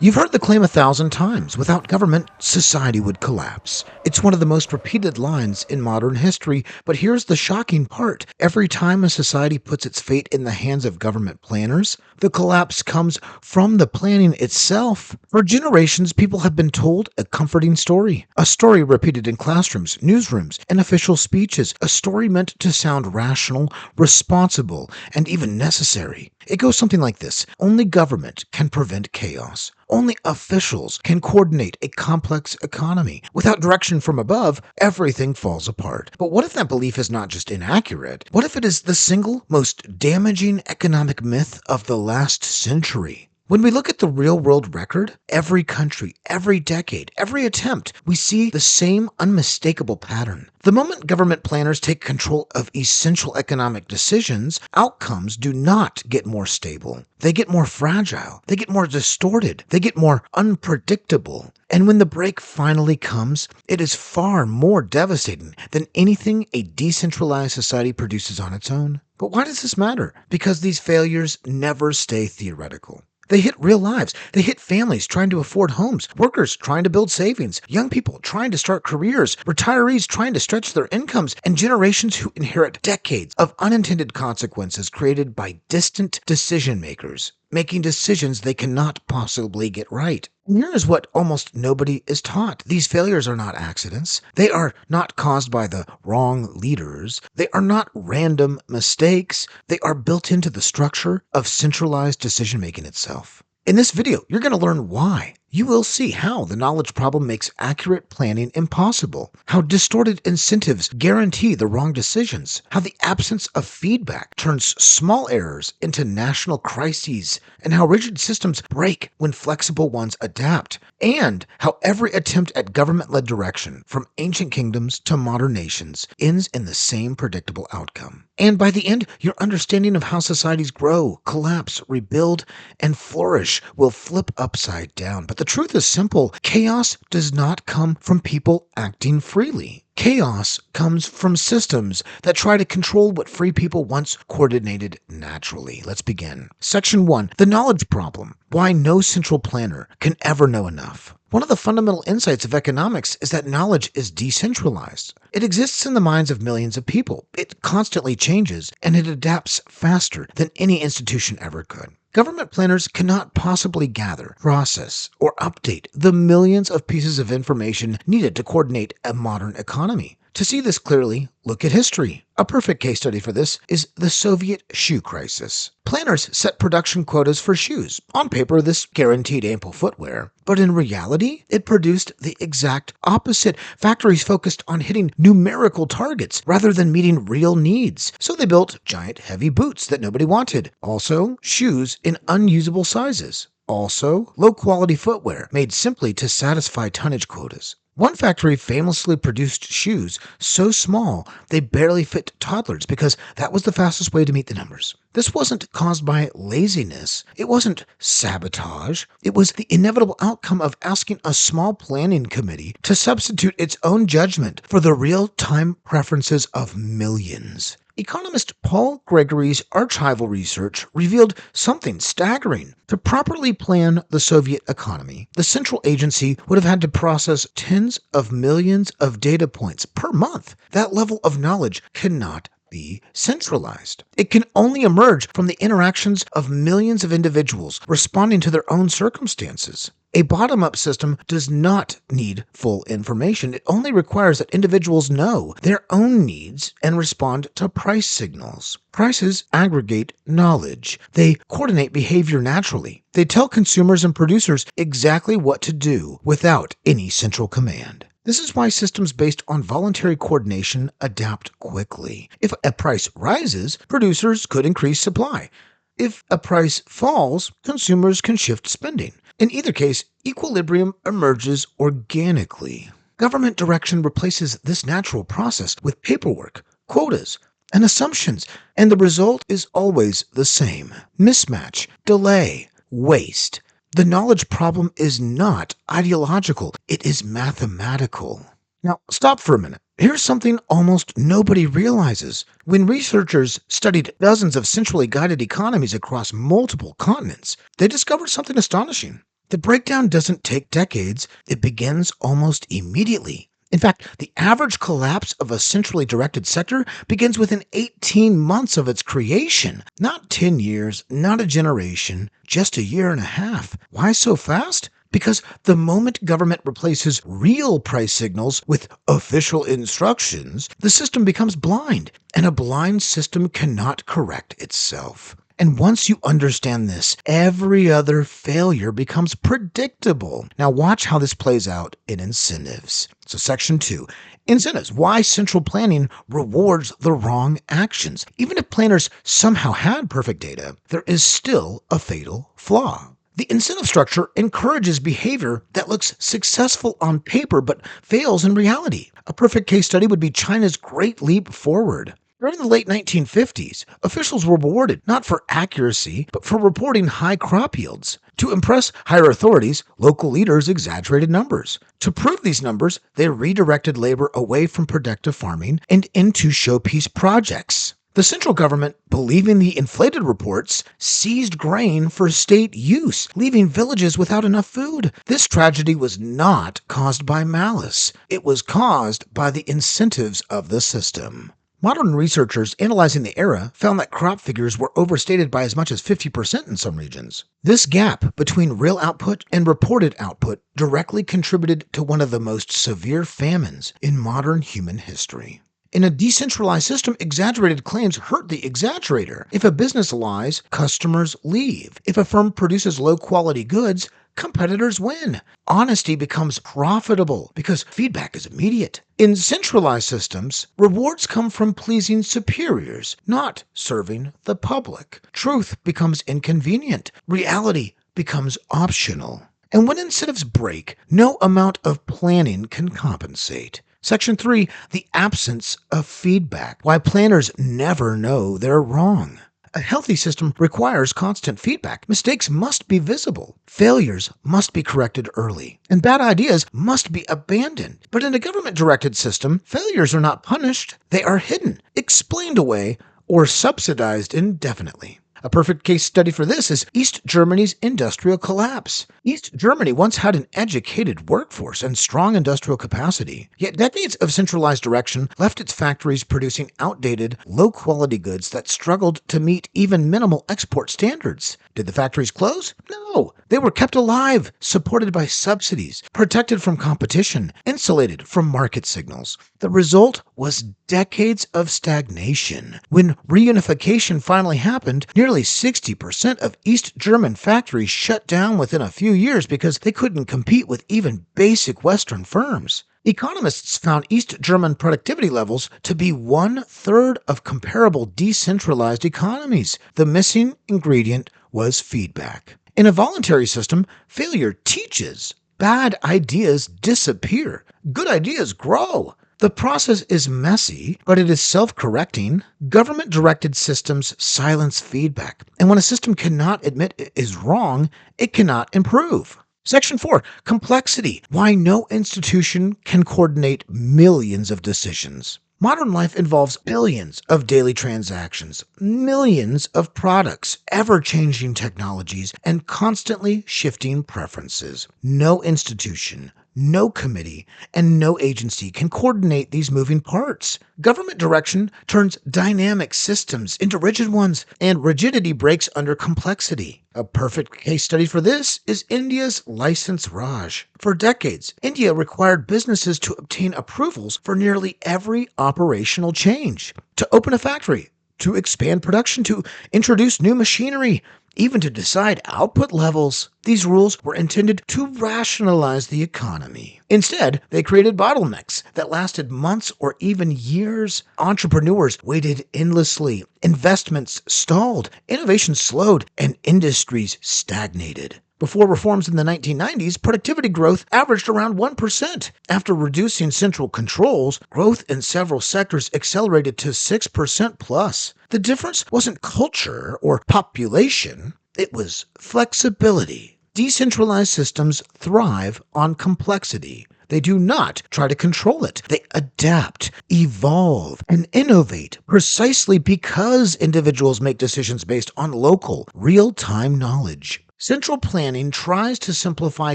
You've heard the claim 1,000 times: without government, society would collapse. It's one of the most repeated lines in modern history, but here's the shocking part. Every time a society puts its fate in the hands of government planners, the collapse comes from the planning itself. For generations, people have been told a comforting story. A story repeated in classrooms, newsrooms, and official speeches. A story meant to sound rational, responsible, and even necessary. It goes something like this: only government can prevent chaos. Only officials can coordinate a complex economy. Without direction from above, everything falls apart. But what if that belief is not just inaccurate? What if it is the single most damaging economic myth of the last century? When we look at the real-world record, every country, every decade, every attempt, we see the same unmistakable pattern. The moment government planners take control of essential economic decisions, outcomes do not get more stable. They get more fragile. They get more distorted. They get more unpredictable. And when the break finally comes, it is far more devastating than anything a decentralized society produces on its own. But why does this matter? Because these failures never stay theoretical. They hit real lives. They hit families trying to afford homes, workers trying to build savings, young people trying to start careers, retirees trying to stretch their incomes, and generations who inherit decades of unintended consequences created by distant decision makers, making decisions they cannot possibly get right. And here is what almost nobody is taught. These failures are not accidents. They are not caused by the wrong leaders. They are not random mistakes. They are built into the structure of centralized decision-making itself. In this video, you're going to learn why. You will see how the knowledge problem makes accurate planning impossible, how distorted incentives guarantee the wrong decisions, how the absence of feedback turns small errors into national crises, and how rigid systems break when flexible ones adapt, and how every attempt at government-led direction, from ancient kingdoms to modern nations, ends in the same predictable outcome. And by the end, your understanding of how societies grow, collapse, rebuild, and flourish will flip upside down. But the truth is simple: chaos does not come from people acting freely. Chaos comes from systems that try to control what free people once coordinated naturally. Let's begin. Section 1. The knowledge problem. Why no central planner can ever know enough. One of the fundamental insights of economics is that knowledge is decentralized. It exists in the minds of millions of people. It constantly changes, and it adapts faster than any institution ever could. Government planners cannot possibly gather, process, or update the millions of pieces of information needed to coordinate a modern economy. To see this clearly, look at history. A perfect case study for this is the Soviet shoe crisis. Planners set production quotas for shoes. On paper, this guaranteed ample footwear, but in reality, it produced the exact opposite. Factories focused on hitting numerical targets rather than meeting real needs. So they built giant heavy boots that nobody wanted. Also, shoes in unusable sizes. Also, low-quality footwear made simply to satisfy tonnage quotas. One factory famously produced shoes so small they barely fit toddlers because that was the fastest way to meet the numbers. This wasn't caused by laziness. It wasn't sabotage. It was the inevitable outcome of asking a small planning committee to substitute its own judgment for the real-time preferences of millions. Economist Paul Gregory's archival research revealed something staggering. To properly plan the Soviet economy, the central agency would have had to process tens of millions of data points per month. That level of knowledge cannot be centralized. It can only emerge from the interactions of millions of individuals responding to their own circumstances. A bottom-up system does not need full information. It only requires that individuals know their own needs and respond to price signals. Prices aggregate knowledge. They coordinate behavior naturally. They tell consumers and producers exactly what to do without any central command. This is why systems based on voluntary coordination adapt quickly. If a price rises, producers could increase supply. If a price falls, consumers can shift spending. In either case, equilibrium emerges organically. Government direction replaces this natural process with paperwork, quotas, and assumptions, and the result is always the same: mismatch, delay, waste. The knowledge problem is not ideological, it is mathematical. Now, stop for a minute. Here's something almost nobody realizes. When researchers studied dozens of centrally guided economies across multiple continents, they discovered something astonishing. The breakdown doesn't take decades, it begins almost immediately. In fact, the average collapse of a centrally directed sector begins within 18 months of its creation. Not 10 years, not a generation, just a year and a half. Why so fast? Because the moment government replaces real price signals with official instructions, the system becomes blind, and a blind system cannot correct itself. And once you understand this, every other failure becomes predictable. Now watch how this plays out in incentives. So section 2, incentives. Why central planning rewards the wrong actions. Even if planners somehow had perfect data, there is still a fatal flaw. The incentive structure encourages behavior that looks successful on paper but fails in reality. A perfect case study would be China's Great Leap Forward. During the late 1950s, officials were rewarded not for accuracy, but for reporting high crop yields. To impress higher authorities, local leaders exaggerated numbers. To prove these numbers, they redirected labor away from productive farming and into showpiece projects. The central government, believing the inflated reports, seized grain for state use, leaving villages without enough food. This tragedy was not caused by malice. It was caused by the incentives of the system. Modern researchers analyzing the era found that crop figures were overstated by as much as 50% in some regions. This gap between real output and reported output directly contributed to one of the most severe famines in modern human history. In a decentralized system, exaggerated claims hurt the exaggerator. If a business lies, customers leave. If a firm produces low-quality goods, competitors win. Honesty becomes profitable because feedback is immediate. In centralized systems, rewards come from pleasing superiors, not serving the public. Truth becomes inconvenient. Reality becomes optional. And when incentives break, no amount of planning can compensate. Section 3, the absence of feedback. Why planners never know they're wrong. A healthy system requires constant feedback. Mistakes must be visible. Failures must be corrected early. And bad ideas must be abandoned. But in a government-directed system, failures are not punished. They are hidden, explained away, or subsidized indefinitely. A perfect case study for this is East Germany's industrial collapse. East Germany once had an educated workforce and strong industrial capacity, yet decades of centralized direction left its factories producing outdated, low-quality goods that struggled to meet even minimal export standards. Did the factories close? No. They were kept alive, supported by subsidies, protected from competition, insulated from market signals. The result was decades of stagnation. When reunification finally happened, nearly 60% of East German factories shut down within a few years because they couldn't compete with even basic Western firms. Economists found East German productivity levels to be 1/3 of comparable decentralized economies. The missing ingredient was feedback. In a voluntary system, failure teaches. Bad ideas disappear. Good ideas grow. The process is messy, but it is self-correcting. Government-directed systems silence feedback, and when a system cannot admit it is wrong, it cannot improve. Section 4, complexity. Why no institution can coordinate millions of decisions. Modern life involves billions of daily transactions, millions of products, ever-changing technologies, and constantly shifting preferences. No institution, no committee, and no agency can coordinate these moving parts. Government direction turns dynamic systems into rigid ones, and rigidity breaks under complexity. A perfect case study for this is India's license Raj. For decades, India required businesses to obtain approvals for nearly every operational change. To open a factory, to expand production, to introduce new machinery, even to decide output levels. These rules were intended to rationalize the economy. Instead, they created bottlenecks that lasted months or even years. Entrepreneurs waited endlessly, investments stalled, innovation slowed, and industries stagnated. Before reforms in the 1990s, productivity growth averaged around 1%. After reducing central controls, growth in several sectors accelerated to 6% plus. The difference wasn't culture or population, it was flexibility. Decentralized systems thrive on complexity. They do not try to control it. They adapt, evolve, and innovate precisely because individuals make decisions based on local, real-time knowledge. Central planning tries to simplify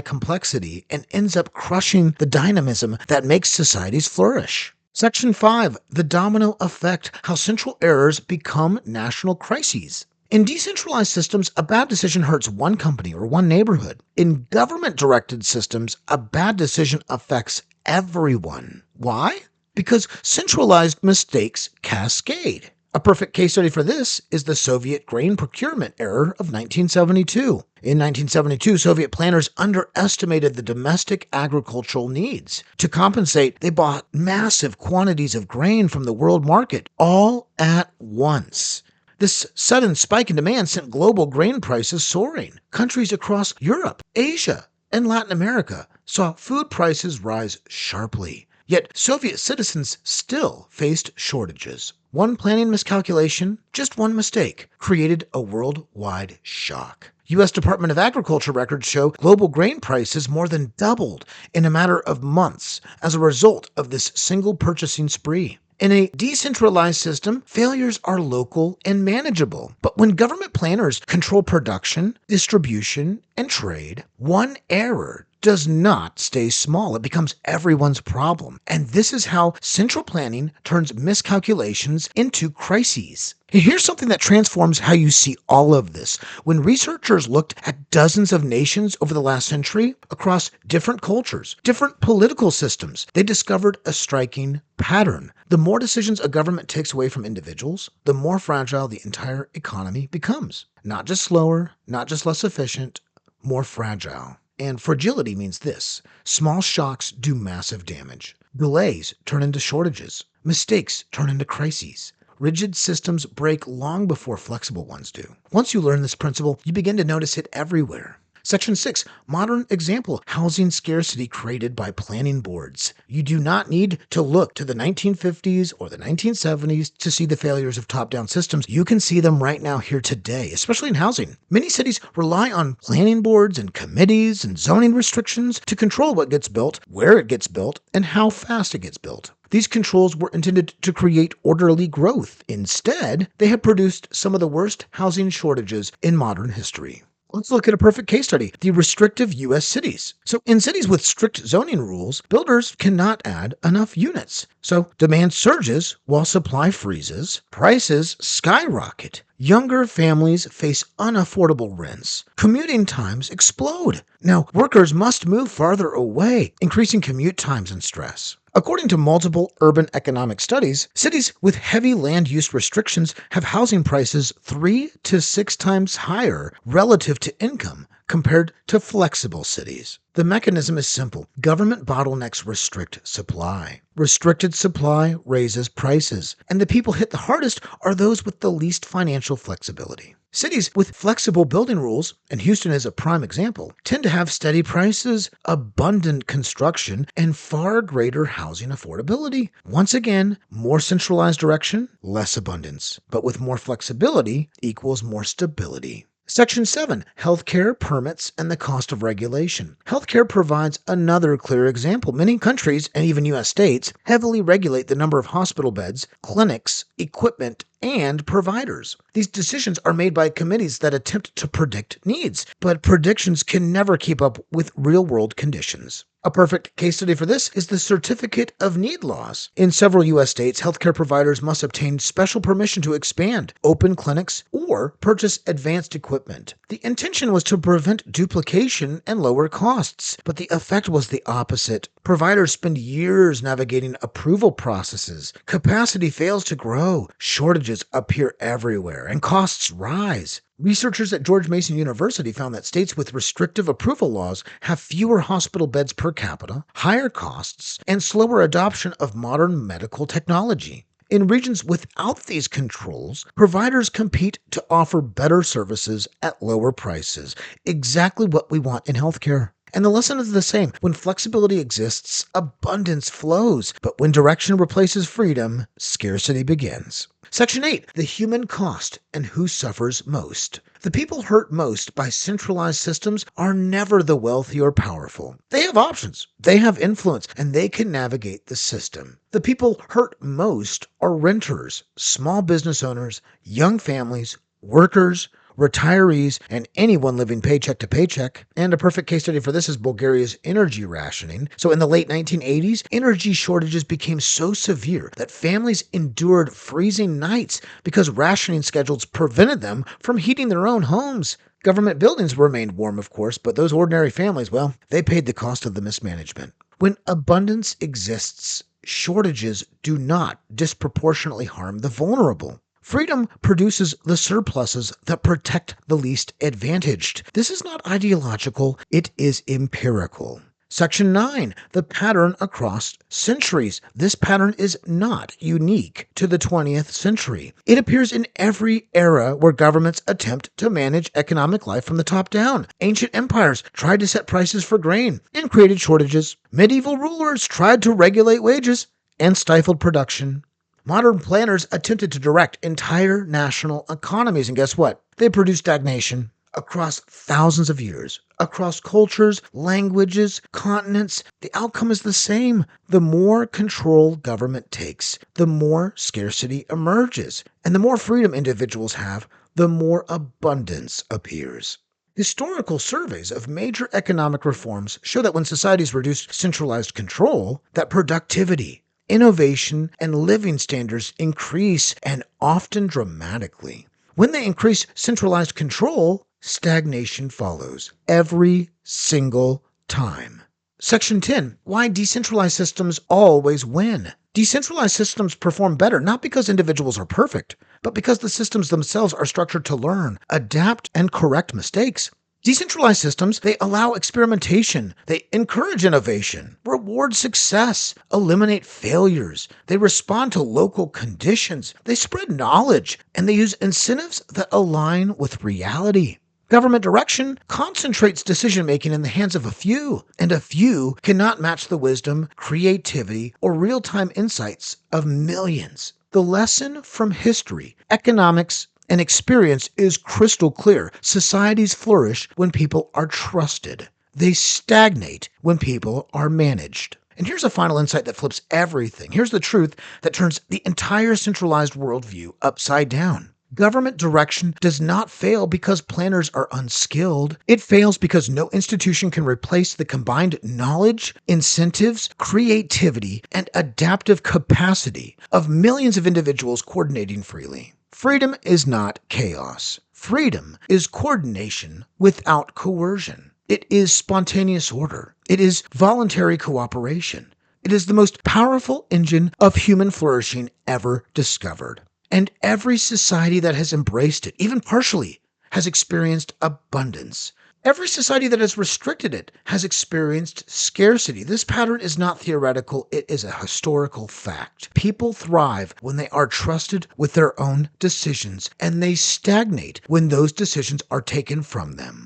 complexity and ends up crushing the dynamism that makes societies flourish. Section 5, the domino effect, how central errors become national crises. In decentralized systems, a bad decision hurts one company or one neighborhood. In government directed systems, a bad decision affects everyone. Why? Because centralized mistakes cascade. A perfect case study for this is the Soviet grain procurement error of 1972. In 1972, Soviet planners underestimated the domestic agricultural needs. To compensate, they bought massive quantities of grain from the world market all at once. This sudden spike in demand sent global grain prices soaring. Countries across Europe, Asia, and Latin America saw food prices rise sharply. Yet Soviet citizens still faced shortages. One planning miscalculation, just one mistake, created a worldwide shock. U.S. Department of Agriculture records show global grain prices more than doubled in a matter of months as a result of this single purchasing spree. In a decentralized system, failures are local and manageable. But when government planners control production, distribution, and trade, one error does not stay small. It becomes everyone's problem. And this is how central planning turns miscalculations into crises. Here's something that transforms how you see all of this. When researchers looked at dozens of nations over the last century across different cultures, different political systems, they discovered a striking pattern. The more decisions a government takes away from individuals, the more fragile the entire economy becomes. Not just slower, not just less efficient, more fragile. And fragility means this: small shocks do massive damage. Delays turn into shortages. Mistakes turn into crises. Rigid systems break long before flexible ones do. Once you learn this principle, you begin to notice it everywhere. Section 6, modern example, housing scarcity created by planning boards. You do not need to look to the 1950s or the 1970s to see the failures of top-down systems. You can see them right now here today, especially in housing. Many cities rely on planning boards and committees and zoning restrictions to control what gets built, where it gets built, and how fast it gets built. These controls were intended to create orderly growth. Instead, they have produced some of the worst housing shortages in modern history. Let's look at a perfect case study, the restrictive U.S. cities. So in cities with strict zoning rules, builders cannot add enough units. So demand surges while supply freezes, prices skyrocket. Younger families face unaffordable rents. Commuting times explode. Now, workers must move farther away, increasing commute times and stress. According to multiple urban economic studies, cities with heavy land use restrictions have housing prices 3 to 6 times higher relative to income compared to flexible cities. The mechanism is simple. Government bottlenecks restrict supply. Restricted supply raises prices, and the people hit the hardest are those with the least financial flexibility. Cities with flexible building rules, and Houston is a prime example, tend to have steady prices, abundant construction, and far greater housing affordability. Once again, more centralized direction, less abundance. But with more flexibility equals more stability. Section 7, healthcare, permits, and the cost of regulation. Healthcare provides another clear example. Many countries, and even U.S. states, heavily regulate the number of hospital beds, clinics, equipment, and providers. These decisions are made by committees that attempt to predict needs, but predictions can never keep up with real-world conditions. A perfect case study for this is the Certificate of Need laws. In several U.S. states, healthcare providers must obtain special permission to expand, open clinics, or purchase advanced equipment. The intention was to prevent duplication and lower costs, but the effect was the opposite. Providers spend years navigating approval processes. Capacity fails to grow. Shortages appear everywhere, and costs rise. Researchers at George Mason University found that states with restrictive approval laws have fewer hospital beds per capita, higher costs, and slower adoption of modern medical technology. In regions without these controls, providers compete to offer better services at lower prices, exactly what we want in healthcare. And the lesson is the same. When flexibility exists, abundance flows. But when direction replaces freedom, scarcity begins. Section 8, the human cost and who suffers most. The people hurt most by centralized systems are never the wealthy or powerful. They have options, they have influence, and they can navigate the system. The people hurt most are renters, small business owners, young families, workers, retirees, and anyone living paycheck to paycheck. And a perfect case study for this is Bulgaria's energy rationing. So in the late 1980s, energy shortages became so severe that families endured freezing nights because rationing schedules prevented them from heating their own homes. Government buildings remained warm, of course, but those ordinary families, well, they paid the cost of the mismanagement. When abundance exists, shortages do not disproportionately harm the vulnerable. Freedom produces the surpluses that protect the least advantaged. This is not ideological, it is empirical. Section 9, the pattern across centuries. This pattern is not unique to the 20th century. It appears in every era where governments attempt to manage economic life from the top down. Ancient empires tried to set prices for grain and created shortages. Medieval rulers tried to regulate wages and stifled production. Modern planners attempted to direct entire national economies, and guess what? They produced stagnation. Across thousands of years, across cultures, languages, continents, the outcome is the same. The more control government takes, the more scarcity emerges. And the more freedom individuals have, the more abundance appears. Historical surveys of major economic reforms show that when societies reduced centralized control, that productivity, innovation, and living standards increase, and often dramatically. When they increase centralized control, stagnation follows every single time. Section 10. Why decentralized systems always win. Decentralized systems perform better not because individuals are perfect, but because the systems themselves are structured to learn, adapt, and correct mistakes. Decentralized systems, they allow experimentation, they encourage innovation, reward success, eliminate failures, they respond to local conditions, they spread knowledge, and they use incentives that align with reality. Government direction concentrates decision-making in the hands of a few, and a few cannot match the wisdom, creativity, or real-time insights of millions. The lesson from history, economics, and experience is crystal clear. Societies flourish when people are trusted. They stagnate when people are managed. And here's a final insight that flips everything. Here's the truth that turns the entire centralized worldview upside down. Government direction does not fail because planners are unskilled. It fails because no institution can replace the combined knowledge, incentives, creativity, and adaptive capacity of millions of individuals coordinating freely. Freedom is not chaos. Freedom is coordination without coercion. It is spontaneous order. It is voluntary cooperation. It is the most powerful engine of human flourishing ever discovered. And every society that has embraced it, even partially, has experienced abundance. Every society that has restricted it has experienced scarcity. This pattern is not theoretical, it is a historical fact. People thrive when they are trusted with their own decisions, and they stagnate when those decisions are taken from them.